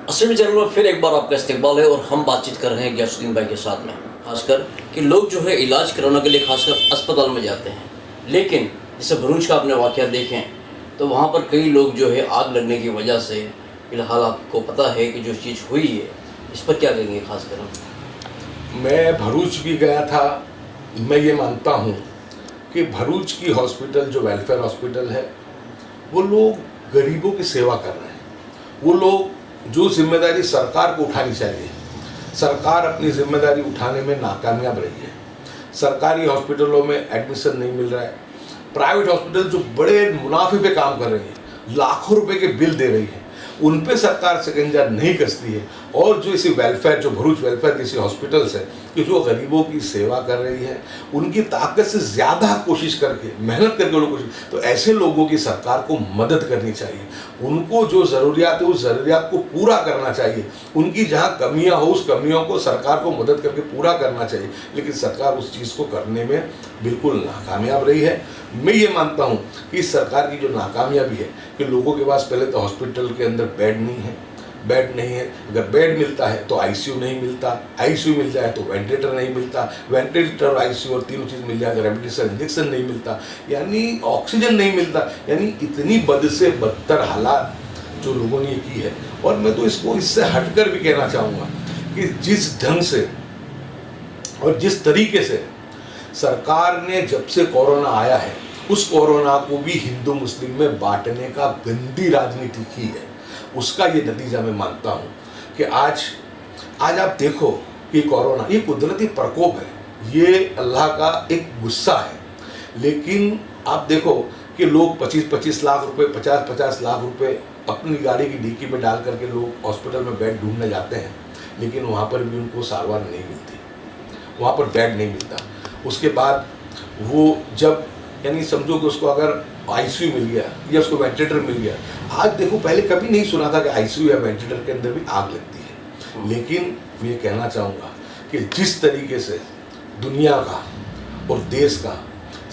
असली चैनल में फिर एक बार आपका इस्तकबाल है और हम बातचीत कर रहे हैं गयासुद्दीन भाई के साथ में। खासकर कि लोग जो है इलाज कराने के लिए खासकर अस्पताल में जाते हैं, लेकिन जैसे भरूच का आपने वाक़या देखें तो वहाँ पर कई लोग जो है आग लगने की वजह से, फिलहाल आपको पता है कि जो चीज़ हुई है, इस पर क्या कहेंगे? खासकर मैं भरूच भी गया था। मैं ये मानता हूँ कि भरूच की हॉस्पिटल जो वेलफेयर हॉस्पिटल है, वो लोग गरीबों की सेवा कर रहे हैं। वो लोग जो जिम्मेदारी सरकार को उठानी चाहिए, सरकार अपनी जिम्मेदारी उठाने में नाकामयाब रही है। सरकारी हॉस्पिटलों में एडमिशन नहीं मिल रहा है। प्राइवेट हॉस्पिटल जो बड़े मुनाफे पे काम कर रही है, लाखों रुपए के बिल दे रही है, उन पे सरकार शिकंजा नहीं कसती है। और जो इसी वेलफेयर, जो भरूच वेलफेयर जैसी हॉस्पिटल्स है कि जो गरीबों की सेवा कर रही है, उनकी ताकत से ज़्यादा कोशिश करके, मेहनत करके लोग कोशिश, तो ऐसे लोगों की सरकार को मदद करनी चाहिए। उनको जो ज़रूरियात है उस ज़रूरियात को पूरा करना चाहिए। उनकी जहाँ कमियाँ हो उस कमियों को सरकार को मदद करके पूरा करना चाहिए, लेकिन सरकार उस चीज़ को करने में बिल्कुल नाकामयाब रही है। मैं ये मानता हूँ कि सरकार की जो नाकामयाबी है कि लोगों के पास पहले तो हॉस्पिटल के अंदर बेड नहीं है। अगर बेड मिलता है तो आईसीयू नहीं मिलता, आईसीयू मिल जाए तो वेंटिलेटर नहीं मिलता, वेंटिलेटर और आईसीयू और तीनों चीज़ मिल जाए, अगर रेमडेसिविर इंजेक्शन नहीं मिलता, यानी ऑक्सीजन नहीं मिलता, यानी इतनी बद से बदतर हालात जो लोगों ने की है। और मैं तो इसको इससे हटकर भी कहना चाहूँगा कि जिस ढंग से और जिस तरीके से सरकार ने जब से कोरोना आया है, उस कोरोना को भी हिंदू मुस्लिम में बांटने का गंदी राजनीति की है, उसका ये नतीजा मैं मानता हूँ कि आज आप देखो कि कोरोना ये कुदरती प्रकोप है, ये अल्लाह का एक गुस्सा है। लेकिन आप देखो कि लोग 25-25 लाख रुपए, 50-50 लाख रुपए अपनी गाड़ी की डिक्की में डाल करके लोग हॉस्पिटल में बेड ढूंढने जाते हैं, लेकिन वहाँ पर भी उनको सारवार नहीं मिलती, वहाँ पर बेड नहीं मिलता। उसके बाद वो जब, यानी समझो कि उसको अगर आईसीयू मिल गया या उसको वेंटिलेटर मिल गया, आज देखो पहले कभी नहीं सुना था कि आईसीयू या वेंटिलेटर के अंदर भी आग लगती है। लेकिन मैं ये कहना चाहूँगा कि जिस तरीके से दुनिया का और देश का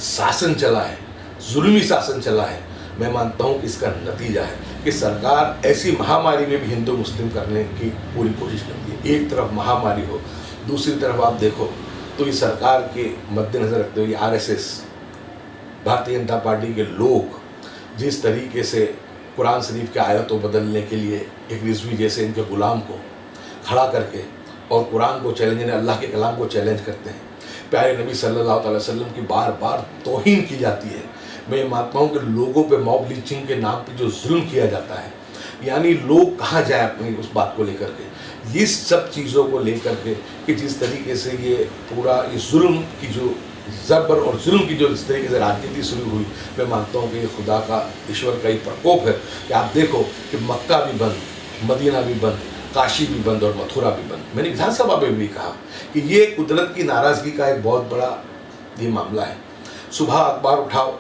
शासन चला है, जुल्मी शासन चला है, मैं मानता हूँ कि इसका नतीजा है कि सरकार ऐसी महामारी में भी हिंदू मुस्लिम करने की पूरी कोशिश करती है। एक तरफ महामारी हो, दूसरी तरफ आप देखो तो ये सरकार के मद्देनज़र रखते हुए आरएसएस, भारतीय जनता पार्टी के लोग जिस तरीके से कुरान शरीफ के आयतों बदलने के लिए एक रिजवी जैसे इनके गुलाम को खड़ा करके और कुरान को चैलेंज, अल्लाह के कलाम को चैलेंज करते हैं, प्यारे नबी सल्लल्लाहु अलैहि वसल्लम की बार बार तौहीन की जाती है। मैं मानता हूँ कि लोगों पे मॉब लिंचिंग के नाम पे जो जुल्म किया जाता है, यानी लोग कहाँ जाए अपनी उस बात को लेकर के, ये सब चीज़ों को लेकर के कि जिस तरीके से ये पूरा ये जुल्म की जो ज़बर और जुल्म की जो इस तरीके से राजनीति शुरू हुई, मैं मानता हूँ कि ये खुदा का, ईश्वर का ही प्रकोप है कि आप देखो कि मक्का भी बंद, मदीना भी बंद, काशी भी बंद और मथुरा भी बंद। मैंने विधानसभा में भी कहा कि ये कुदरत की नाराज़गी का एक बहुत बड़ा ये मामला है। सुबह अखबार उठाओ,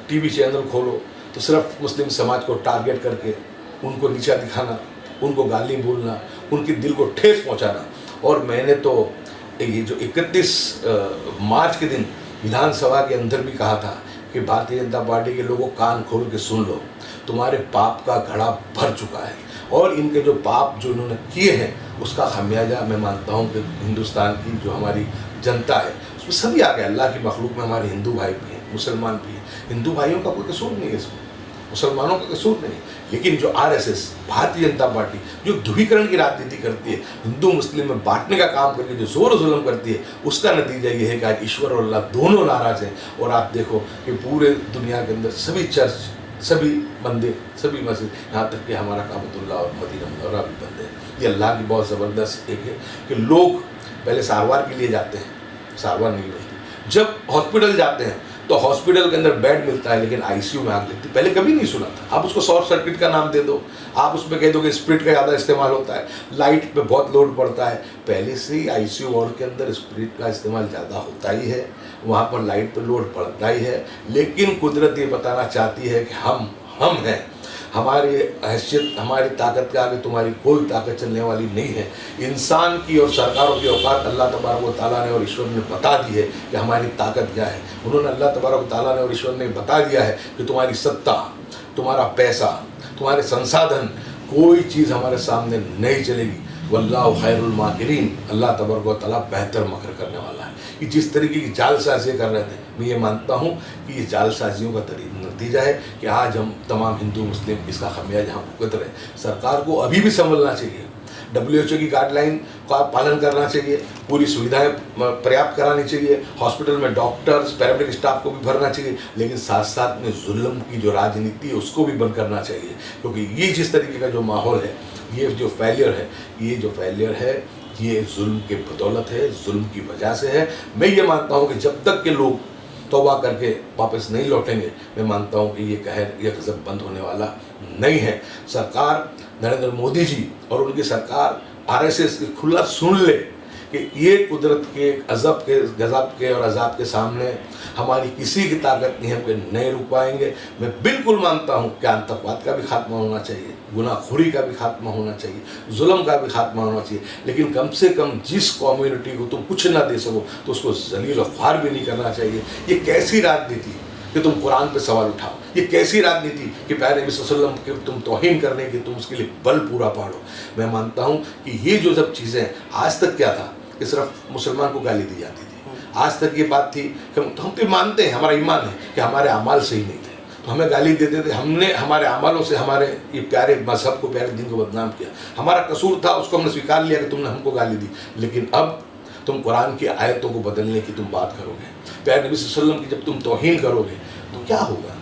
टीवी चैनल खोलो तो सिर्फ मुस्लिम समाज को टारगेट करके उनको नीचा दिखाना, उनको गाली बोलना, उनके दिल को ठेस पहुँचाना। और मैंने तो ये जो 31 मार्च के दिन विधानसभा के अंदर भी कहा था कि भारतीय जनता पार्टी के लोगों कान खोल के सुन लो, तुम्हारे पाप का घड़ा भर चुका है और इनके जो पाप जो इन्होंने किए हैं उसका खमियाजा मैं मानता हूँ कि हिंदुस्तान की जो हमारी जनता है उसमें सभी आ गए। अल्लाह की मखलूक में हमारे हिंदू भाई भी हैं, मुसलमान भी हैं। हिंदू भाइयों का कोई कसूर नहीं है इसमें, मुसलमानों का कसूर नहीं। लेकिन जो आरएसएस, भारतीय जनता पार्टी जो ध्रुवीकरण की राजनीति करती है, हिंदू मुस्लिम में बांटने का काम करके जो जोर जुल्म करती है, उसका नतीजा ये है कि आज ईश्वर और अल्लाह दोनों नाराज़ हैं। और आप देखो कि पूरे दुनिया के अंदर सभी चर्च, सभी मंदिर, सभी मस्जिद, यहाँ तक कि हमारा काबतुल्ला और मदीना मुनव्वरा भी बंद है। ये अल्लाह की बहुत ज़बरदस्त एक है कि लोग पहले सारवार के लिए जाते हैं, सारवार नहीं मिलती। जब हॉस्पिटल जाते हैं तो हॉस्पिटल के अंदर बेड मिलता है, लेकिन आईसीयू में आग लगती है। पहले कभी नहीं सुना था। आप उसको शॉर्ट सर्किट का नाम दे दो, आप उसमें कह दो कि स्प्रिट का ज़्यादा इस्तेमाल होता है, लाइट पे बहुत लोड पड़ता है। पहले से ही आईसीयू वार्ड के अंदर स्प्रिट का इस्तेमाल ज़्यादा होता ही है, वहाँ पर लाइट पे लोड पड़ता ही है। लेकिन कुदरत ये बताना चाहती है कि हम हैं, हमारी हैसियत, हमारी ताकत के आगे तुम्हारी कोई ताकत चलने वाली नहीं है। इंसान की और सरकारों की औकात अल्लाह तबारक व तआला ने और ईश्वर ने बता दी है कि हमारी ताकत क्या है। उन्होंने, अल्लाह तबारक व तआला ने और ईश्वर ने बता दिया है कि तुम्हारी सत्ता, तुम्हारा पैसा, तुम्हारे संसाधन, कोई चीज़ हमारे सामने नहीं चलेगी। वल्लाहु खैरुल माकिरीन, अल्लाह तबारक व तआला बेहतर मकर करने वाला है। कि जिस तरीके की जालसाजियाँ कर रहे थे, मैं ये मानता हूँ कि ये जालसाजियों का नतीजा है कि आज हम तमाम हिंदू मुस्लिम इसका खमियाजा हम भुगत रहे हैं। सरकार को अभी भी संभलना चाहिए, WHO की गाइडलाइन का पालन करना चाहिए, पूरी सुविधाएं पर्याप्त करानी चाहिए, हॉस्पिटल में डॉक्टर्स पैरामेडिक स्टाफ को भी भरना चाहिए, लेकिन साथ साथ में जुल्म की जो राजनीति है उसको भी बंद करना चाहिए। क्योंकि ये जिस तरीके का जो माहौल है, ये जो फेलियर है ये जुल्म के बदौलत है, जुल्म की वजह से है। मैं ये मानता हूँ कि जब तक के लोग तौबा करके वापस नहीं लौटेंगे, मैं मानता हूँ कि ये कहर, ये गज़ब बंद होने वाला नहीं है। सरकार नरेंद्र मोदी जी और उनकी सरकार RSS की खुला सुन ले कि ये कुदरत के गज़ब के और अजाब के सामने हमारी किसी की ताकत नहीं है, हम नहीं रुक पाएंगे। मैं बिल्कुल मानता हूँ कि आतंकवाद का भी खात्मा होना चाहिए, गुनाहखोरी का भी खात्मा होना चाहिए, जुल्म का भी खात्मा होना चाहिए, लेकिन कम से कम जिस कम्युनिटी को तुम कुछ ना दे सको तो उसको जलील और ख्वार भी नहीं करना चाहिए। ये कैसी राजनीति कि तुम कुरान पे सवाल उठाओ, ये कैसी राजनीति कि प्यारे नबी सल्लल्लाहु अलैहि वसल्लम के तुम तौहीन करने की तुम उसके लिए बल पूरा पाड़ो। मैं मानता हूँ कि ये जो सब चीज़ें आज तक क्या था कि सिर्फ मुसलमान को गाली दी जाती थी। आज तक ये बात थी कि हम तो मानते हैं, हमारा ईमान है कि हमारे अमाल सही नहीं थे तो हमें गाली देते थे। हमने हमारे अमालों से हमारे ये प्यारे मजहब को, प्यारे दिन को बदनाम किया। हमारा कसूर था, उसको हमने स्वीकार लिया कि तुमने हमको गाली दी, लेकिन अब तुम कुरान की आयतों को बदलने की तुम बात करोगे, प्यारे नबी सल्लल्लाहु अलैहि वसल्लम की जब तुम तौहीन करोगे तो क्या होगा?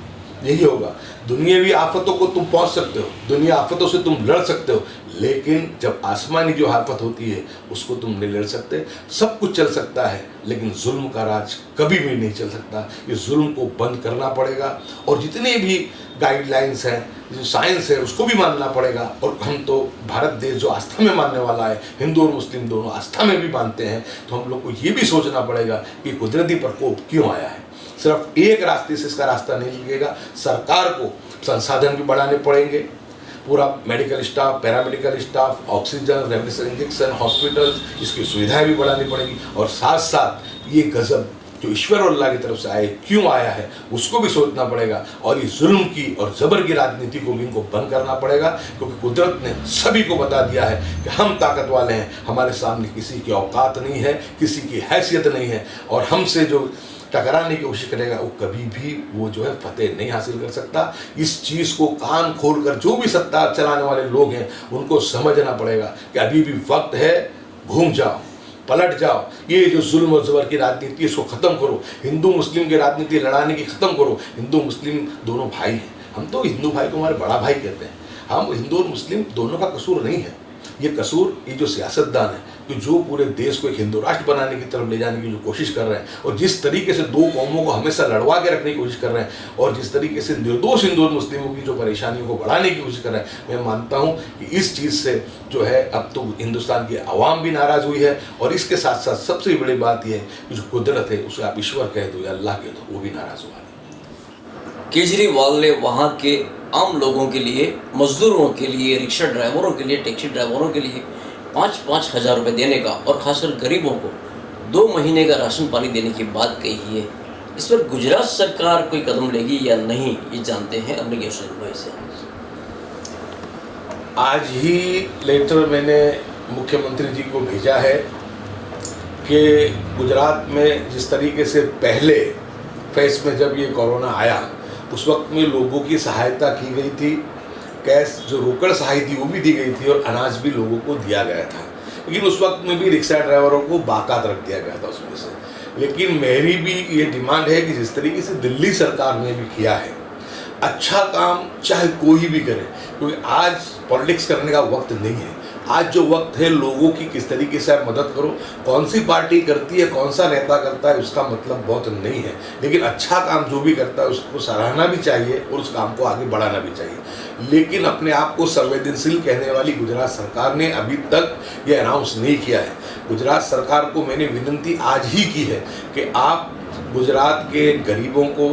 यही होगा। दुनियावी आफतों को तुम पहुंच सकते हो, दुनिया आफतों से तुम लड़ सकते हो, लेकिन जब आसमानी जो आफत होती है उसको तुम नहीं लड़ सकते। सब कुछ चल सकता है लेकिन जुल्म का राज कभी भी नहीं चल सकता। ये जुल्म को बंद करना पड़ेगा और जितने भी गाइडलाइंस हैं, जो साइंस है उसको भी मानना पड़ेगा। और हम तो भारत देश जो आस्था में मानने वाला है, हिंदू और मुस्लिम दोनों आस्था में भी मानते हैं, तो हम लोग को ये भी सोचना पड़ेगा कि कुदरती प्रकोप क्यों आया है। सिर्फ एक रास्ते से इसका रास्ता नहीं लगेगा। सरकार को संसाधन भी बढ़ाने पड़ेंगे, पूरा medical staff, paramedical staff, oxygen, remdesivir injection, hospital, इसकी सुविधाएं भी बढ़ानी पड़ेंगी। और साथ साथ ये गजब जो ईश्वर और अल्लाह की तरफ से आए, क्यों आया है, उसको भी सोचना पड़ेगा। और ये जुल्म की और जबर की राजनीति को भी इनको बंद करना पड़ेगा, क्योंकि कुदरत ने सभी को बता दिया है कि हम ताकत वाले हैं, हमारे सामने किसी की औकात नहीं है, किसी की हैसियत नहीं है। और हमसे जो टकराने की कोशिश करेगा वो कभी भी वो जो है फतेह नहीं हासिल कर सकता। इस चीज़ को कान खोलकर जो भी सत्ता चलाने वाले लोग हैं उनको समझना पड़ेगा कि अभी भी वक्त है, घूम जाओ, पलट जाओ। ये जो जुल्म और जबर की राजनीति है इसको ख़त्म करो। हिंदू मुस्लिम की राजनीति लड़ाने की ख़त्म करो। हिंदू मुस्लिम दोनों भाई हैं, हम तो हिंदू भाई को हमारे बड़ा भाई कहते हैं। हम हिंदू और मुस्लिम दोनों का कसूर नहीं है, ये कसूर ये जो सियासतदान है कि जो पूरे देश को एक हिंदू राष्ट्र बनाने की तरफ ले जाने की जो कोशिश कर रहे हैं और जिस तरीके से दो कौमों को हमेशा लड़वा के रखने की कोशिश कर रहे हैं और जिस तरीके से निर्दोष हिंदू और मुस्लिमों की जो परेशानियों को बढ़ाने की कोशिश कर रहे हैं, मैं मानता हूं कि इस चीज़ से जो है अब तो हिंदुस्तान की आवाम भी नाराज़ हुई है। और इसके साथ साथ सबसे बड़ी बात यह है कि जो कुदरत है उसे आप ईश्वर कह दो या अल्लाह कह दो, वो भी नाराज़ हुआ है। केजरीवाल ने वहाँ के आम लोगों के लिए, मजदूरों के लिए, रिक्शा ड्राइवरों के लिए, टैक्सी ड्राइवरों के लिए 5-5 हज़ार रुपये देने का और ख़ासकर गरीबों को 2 महीने का राशन पानी देने की बात कही है। इस पर गुजरात सरकार कोई कदम लेगी या नहीं, ये जानते हैं अपने गेस्ट भाई से। आज ही लेटर मैंने मुख्यमंत्री जी को भेजा है कि गुजरात में जिस तरीके से पहले फेज में जब ये कोरोना आया उस वक्त में लोगों की सहायता की गई थी, कैश जो रोकड़ सहाय थी वो भी दी गई थी और अनाज भी लोगों को दिया गया था। लेकिन उस वक्त में भी रिक्शा ड्राइवरों को बाकात रख दिया गया था उसमें से। लेकिन मेरी भी ये डिमांड है कि जिस तरीके से दिल्ली सरकार ने भी किया है, अच्छा काम चाहे कोई भी करे, क्योंकि आज पॉलिटिक्स करने का वक्त नहीं है। आज जो वक्त है लोगों की किस तरीके से आप मदद करो, कौन सी पार्टी करती है, कौन सा नेता करता है, उसका मतलब बहुत नहीं है। लेकिन अच्छा काम जो भी करता है उसको सराहना भी चाहिए और उस काम को आगे बढ़ाना भी चाहिए। लेकिन अपने आप को संवेदनशील कहने वाली गुजरात सरकार ने अभी तक ये अनाउंस नहीं किया है। गुजरात सरकार को मैंने विनती आज ही की है कि आप गुजरात के गरीबों को,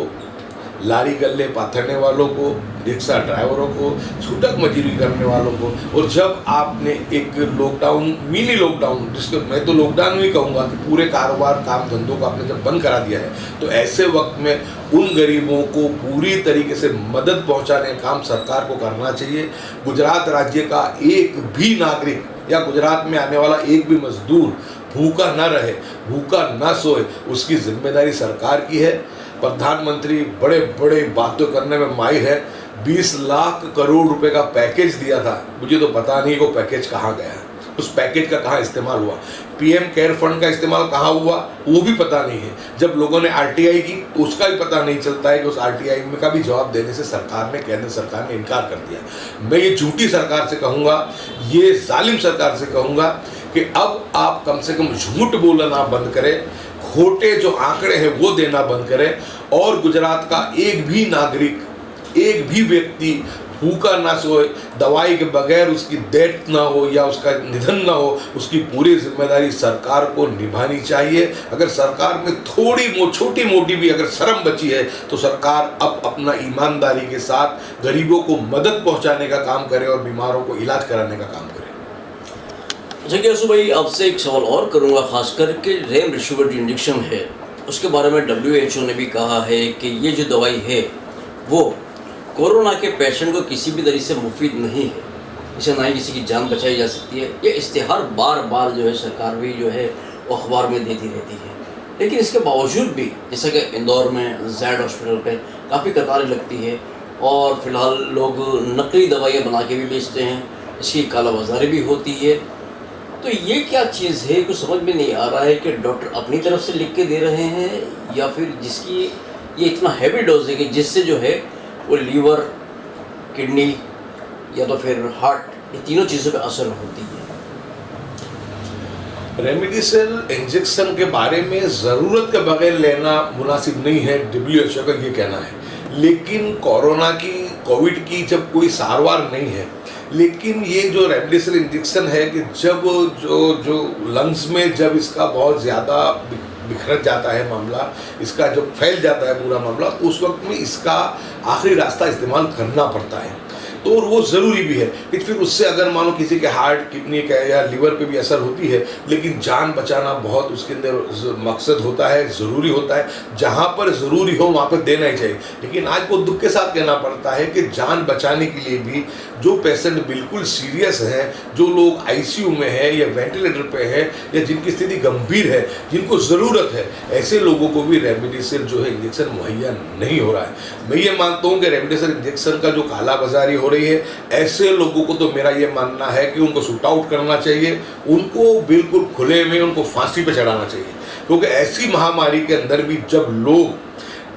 लारी गल्ले पाथरने वालों को, रिक्शा ड्राइवरों को, छूटक मजदूरी करने वालों को। और जब आपने एक लॉकडाउन, मिनी लॉकडाउन, जिसको मैं तो लॉकडाउन ही कहूँगा कि पूरे कारोबार काम धंधों को आपने जब बंद करा दिया है, तो ऐसे वक्त में उन गरीबों को पूरी तरीके से मदद पहुंचाने का काम सरकार को करना चाहिए। गुजरात राज्य का एक भी नागरिक या गुजरात में आने वाला एक भी मजदूर भूखा न रहे, भूखा न सोए, उसकी जिम्मेदारी सरकार की है। प्रधानमंत्री बड़े बड़े बातें करने में माहिर है। 20 लाख करोड़ रुपए का पैकेज दिया था, मुझे तो पता नहीं वो पैकेज कहाँ गया, उस पैकेज का कहाँ इस्तेमाल हुआ, पीएम केयर फंड का इस्तेमाल कहाँ हुआ वो भी पता नहीं है। जब लोगों ने आरटीआई की तो उसका भी पता नहीं चलता है कि उस आरटीआई में का भी जवाब देने से सरकार ने, केंद्र सरकार ने इनकार कर दिया। मैं ये झूठी सरकार से कहूँगा, ये जालिम सरकार से कहूँगा कि अब आप कम से कम झूठ बोलना बंद करें, खोटे जो आंकड़े हैं वो देना बंद करें, और गुजरात का एक भी नागरिक, एक भी व्यक्ति भूखा ना सोए, दवाई के बगैर उसकी डेथ ना हो या उसका निधन ना हो, उसकी पूरी जिम्मेदारी सरकार को निभानी चाहिए। अगर सरकार में थोड़ी छोटी मोटी भी अगर शर्म बची है तो सरकार अब अपना ईमानदारी के साथ गरीबों को मदद पहुंचाने का काम करे और बीमारों को इलाज कराने का काम करे। अच्छा असू भाई, आपसे एक सवाल और करूंगा, खासकर के रेमडेसिविर जो इंजेक्शन है उसके बारे में WHO ने भी कहा है कि ये जो दवाई है वो कोरोना के पेशेंट को किसी भी तरीके से मुफीद नहीं है, इसे ना ही किसी की जान बचाई जा सकती है। ये इश्तिहार बार बार जो है सरकार भी जो है वो अखबार में देती रहती है, लेकिन इसके बावजूद भी जैसा कि इंदौर में जैड हॉस्पिटल पे काफ़ी कतारें लगती है और फिलहाल लोग नकली दवाइयाँ बना के भी बेचते हैं, इसकी कालाबाजारी भी होती है। तो ये क्या चीज़ है, कुछ समझ में नहीं आ रहा है कि डॉक्टर अपनी तरफ से लिख के दे रहे हैं या फिर जिसकी ये इतना हैवी डोज है कि जिससे जो है वो लीवर, किडनी या तो फिर हार्ट, ये तीनों चीज़ों पे असर होती है। रेमडेसिविर इंजेक्शन के बारे में ज़रूरत के बगैर लेना मुनासिब नहीं है, WHO का ये कहना है। लेकिन कोविड की जब कोई सारवार नहीं है, लेकिन ये जो रेमडेसिविर इंजेक्शन है कि जब जो लंग्स में जब इसका बहुत ज़्यादा बिखर जाता है मामला, इसका जब फैल जाता है पूरा मामला, तो उस वक्त में इसका आखिरी रास्ता इस्तेमाल करना पड़ता है। तो और वो ज़रूरी भी है कि फिर उससे अगर मानो किसी के हार्ट, किडनी का या लीवर पे भी असर होती है, लेकिन जान बचाना बहुत उसके अंदर मकसद होता है, ज़रूरी होता है। जहाँ पर ज़रूरी हो वहाँ पर देना ही चाहिए। लेकिन आज को दुख के साथ कहना पड़ता है कि जान बचाने के लिए भी जो पेशेंट बिल्कुल सीरियस हैं, जो लोग आईसीयू में है या वेंटिलेटर पे है या जिनकी स्थिति गंभीर है, जिनको ज़रूरत है, ऐसे लोगों को भी रेमडेसिविर जो है इंजेक्शन मुहैया नहीं हो रहा है। मैं ये मानता हूँ कि रेमडेसिविर इंजेक्शन का जो कालाबाजारी हो रही है, ऐसे लोगों को तो मेरा ये मानना है कि उनको शूट आउट करना चाहिए, उनको बिल्कुल खुले में उनको फांसी पे चढ़ाना चाहिए। क्योंकि ऐसी महामारी के अंदर भी जब लोग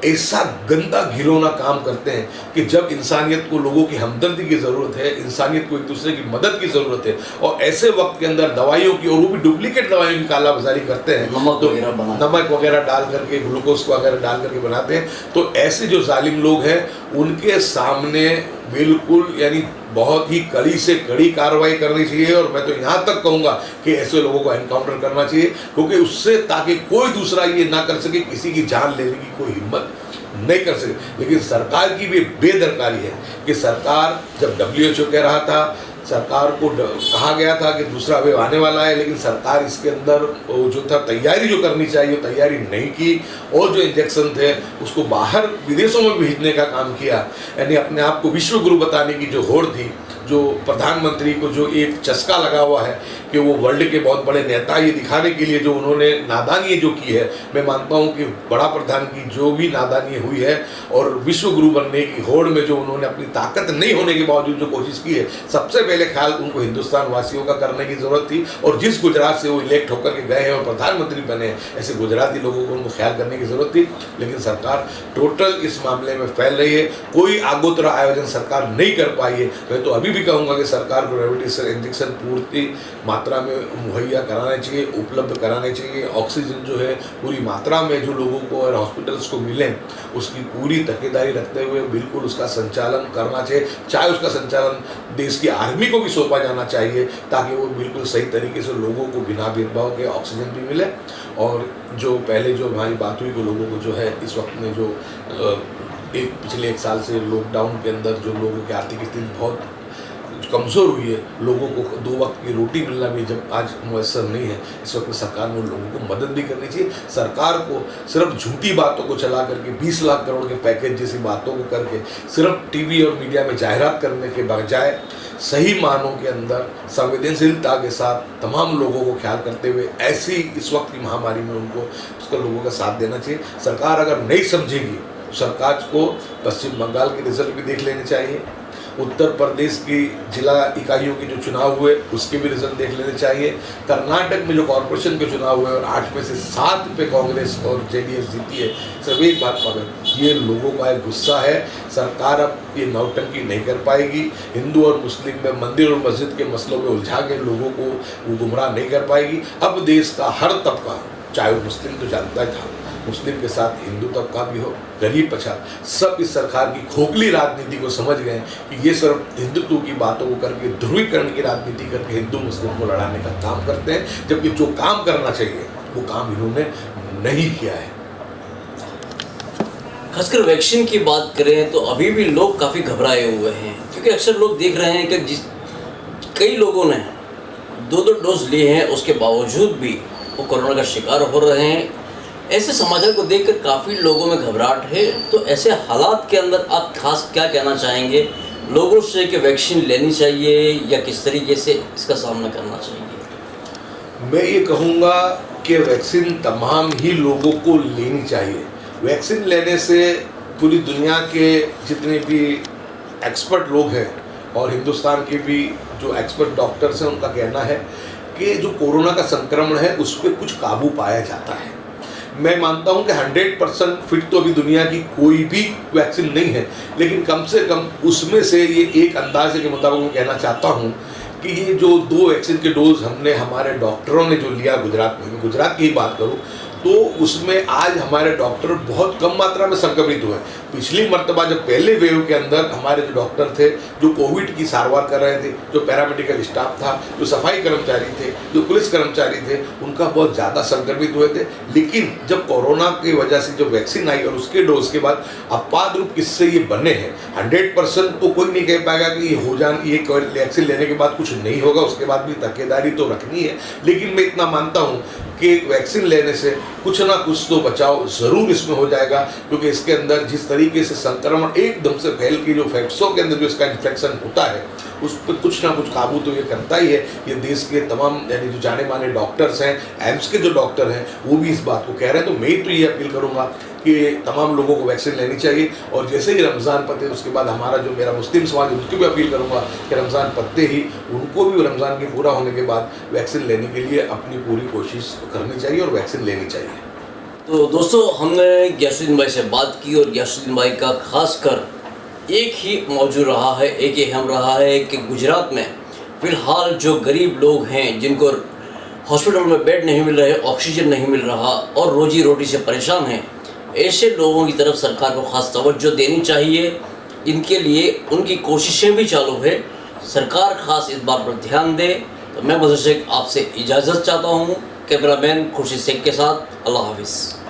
ऐसा गंदा घिनौना काम करते हैं कि जब इंसानियत को, लोगों की हमदर्दी की ज़रूरत है, इंसानियत को एक दूसरे की मदद की ज़रूरत है, और ऐसे वक्त के अंदर दवाइयों की, और वो भी डुप्लीकेट दवाइयों की कालाबाजारी करते हैं, नमक वगैरह डाल करके, ग्लूकोज वगैरह डाल करके बनाते हैं, तो ऐसे जो जालिम लोग हैं उनके सामने बिल्कुल यानी बहुत ही कड़ी से कड़ी कार्रवाई करनी चाहिए। और मैं तो यहाँ तक कहूँगा कि ऐसे लोगों को एनकाउंटर करना चाहिए, क्योंकि उससे ताकि कोई दूसरा ये ना कर सके, किसी की जान लेने की कोई हिम्मत नहीं कर सके। लेकिन सरकार की भी बेदरकारी है कि सरकार, जब WHO कह रहा था, सरकार को कहा गया था कि दूसरा वेव आने वाला है, लेकिन सरकार इसके अंदर जो था तैयारी जो करनी चाहिए तैयारी नहीं की, और जो इंजेक्शन थे उसको बाहर विदेशों में भेजने का काम किया। यानी अपने आप को विश्व गुरु बताने की जो होड़ थी, जो प्रधानमंत्री को जो एक चस्का लगा हुआ है कि वो वर्ल्ड के बहुत बड़े नेता, ये दिखाने के लिए जो उन्होंने नादानी जो की है, मैं मानता हूँ कि बड़ा प्रधान की जो भी नादानी हुई है और विश्व गुरु बनने की होड़ में जो उन्होंने अपनी ताकत नहीं होने के बावजूद जो कोशिश की है, सबसे पहले ख्याल उनको हिंदुस्तान वासियों का करने की ज़रूरत थी। और जिस गुजरात से वो इलेक्ट होकर के गए हैं और प्रधानमंत्री बने हैं, ऐसे गुजराती लोगों को उनको ख्याल करने की ज़रूरत थी। लेकिन सरकार टोटल इस मामले में फैल रही है, कोई आगोतरा आयोजन सरकार नहीं कर पाई है। मैं तो अभी भी कहूँगा कि सरकार को रेमडेसिविर इंजेक्शन पूर्ति मात्रा में मुहैया कराना चाहिए, उपलब्ध कराने चाहिए। ऑक्सीजन जो है पूरी मात्रा में जो लोगों को और हॉस्पिटल्स को मिले, उसकी पूरी तकेदारी रखते हुए बिल्कुल उसका संचालन करना चाहिए। चाहे उसका संचालन देश की आर्मी को भी सौंपा जाना चाहिए, ताकि वो बिल्कुल सही तरीके से लोगों को बिना भेदभाव के ऑक्सीजन भी मिले। और जो पहले जो हमारी बात हुई कि लोगों को जो है इस वक्त में जो पिछले एक साल से लॉकडाउन के अंदर जो लोगों की आर्थिक स्थिति बहुत कमज़ोर हुई है, लोगों को 2 वक्त की रोटी मिलना भी जब आज मुयसर नहीं है, इस वक्त सरकार ने उन लोगों को मदद भी करनी चाहिए। सरकार को सिर्फ झूठी बातों को चला करके 20 लाख करोड़ के पैकेज जैसी बातों को करके सिर्फ टीवी और मीडिया में जाहिरात करने के बजाय सही मानों के अंदर संवेदनशीलता के साथ तमाम लोगों को ख्याल करते हुए ऐसी इस वक्त की महामारी में उनको उसका लोगों का साथ देना चाहिए। सरकार अगर नहीं समझेगी, सरकार को पश्चिम बंगाल के रिजल्ट भी देख लेने चाहिए, उत्तर प्रदेश की जिला इकाइयों के जो चुनाव हुए उसके भी रिजल्ट देख लेने चाहिए, कर्नाटक में जो कॉरपोरेशन के चुनाव हुए और 8 में से 7 पे कांग्रेस और जेडीएस जीती है। सब एक बात पागल, ये लोगों का एक गुस्सा है। सरकार अब ये नौटंकी नहीं कर पाएगी, हिंदू और मुस्लिम में मंदिर और मस्जिद के मसलों में उलझा के लोगों को वो गुमराह नहीं कर पाएगी। अब देश का हर तबका, चाहे वो मुस्लिम तो जानता था, मुस्लिम के साथ हिंदू तबका भी हो, गरीब पछाड़, सब इस सरकार की खोखली राजनीति को समझ गए कि ये सिर्फ हिंदुत्व की बातों को करके ध्रुवीकरण की राजनीति करके हिंदू मुस्लिम को लड़ाने का काम करते हैं, जबकि जो काम करना चाहिए वो काम इन्होंने नहीं किया है। खासकर वैक्सीन की बात करें तो अभी भी लोग काफ़ी घबराए हुए हैं, क्योंकि अक्सर लोग देख रहे हैं कि कई लोगों ने 2-2 डोज लिए हैं, उसके बावजूद भी वो कोरोना का शिकार हो रहे हैं। ऐसे समाचार को देखकर काफ़ी लोगों में घबराहट है। तो ऐसे हालात के अंदर आप खास क्या कहना चाहेंगे लोगों से कि वैक्सीन लेनी चाहिए या किस तरीके से इसका सामना करना चाहिए? मैं ये कहूँगा कि वैक्सीन तमाम ही लोगों को लेनी चाहिए। वैक्सीन लेने से पूरी दुनिया के जितने भी एक्सपर्ट लोग हैं और हिंदुस्तान के भी जो एक्सपर्ट डॉक्टर्स हैं उनका कहना है कि जो कोरोना का संक्रमण है उस पर कुछ काबू पाया जाता है। मैं मानता हूं कि 100% फिट तो अभी दुनिया की कोई भी वैक्सीन नहीं है, लेकिन कम से कम उसमें से ये एक अंदाजे के मुताबिक मैं कहना चाहता हूं कि ये जो 2 वैक्सीन के डोज हमने हमारे डॉक्टरों ने जो लिया गुजरात में, गुजरात की ही बात करूं तो उसमें आज हमारे डॉक्टर बहुत कम मात्रा में संक्रमित हुए। पिछली मर्तबा जब पहले वेव के अंदर हमारे जो डॉक्टर थे जो कोविड की सारवार कर रहे थे, जो पैरामेडिकल स्टाफ था, जो सफाई कर्मचारी थे, जो पुलिस कर्मचारी थे, उनका बहुत ज़्यादा संक्रमित हुए थे। लेकिन जब कोरोना की वजह से जो वैक्सीन आई और उसके डोज के बाद अपाद रूप किससे ये बने हैं, 100% तो कोई नहीं कह पाएगा कि ये हो ये वैक्सीन लेने के बाद कुछ नहीं होगा, उसके बाद भी तकेदारी तो रखनी है। लेकिन मैं इतना मानता हूँ कि वैक्सीन लेने से कुछ ना कुछ तो बचाव ज़रूर इसमें हो जाएगा, क्योंकि इसके अंदर जिस तरीके से संक्रमण एकदम से फैल के जो फेफड़ों के अंदर जो इसका इन्फेक्शन होता है उस पर कुछ ना कुछ काबू तो ये करता ही है। ये देश के तमाम यानी जो जाने माने डॉक्टर्स हैं, एम्स के जो डॉक्टर हैं वो भी इस बात को कह रहे हैं। तो मैं तो ये अपील करूँगा कि तमाम लोगों को वैक्सीन लेनी चाहिए। और जैसे ही रमज़ान पते उसके बाद हमारा जो मेरा मुस्लिम समाज है उसकी भी अपील करूँगा कि रमज़ान पत्ते ही उनको भी रमज़ान के पूरा होने के बाद वैक्सीन लेने के लिए अपनी पूरी कोशिश करनी चाहिए और वैक्सीन लेनी चाहिए। तो दोस्तों, हमने गयासुद्दीन भाई से बात की और गयासुद्दीन भाई का खासकर एक ही मौजू रहा है, एक ही अहम रहा है कि गुजरात में फ़िलहाल जो गरीब लोग हैं जिनको हॉस्पिटल में बेड नहीं मिल रहे, ऑक्सीजन नहीं मिल रहा और रोजी रोटी से परेशान हैं, ऐसे लोगों की तरफ सरकार को ख़ास तवज्जो देनी चाहिए। इनके लिए उनकी कोशिशें भी चालू है, सरकार ख़ास इस बात पर ध्यान दे। तो मैं मज़हर शेख आपसे इजाज़त चाहता हूँ, कैमरामैन खुर्शीद शेख के साथ। अल्लाह हाफिज़।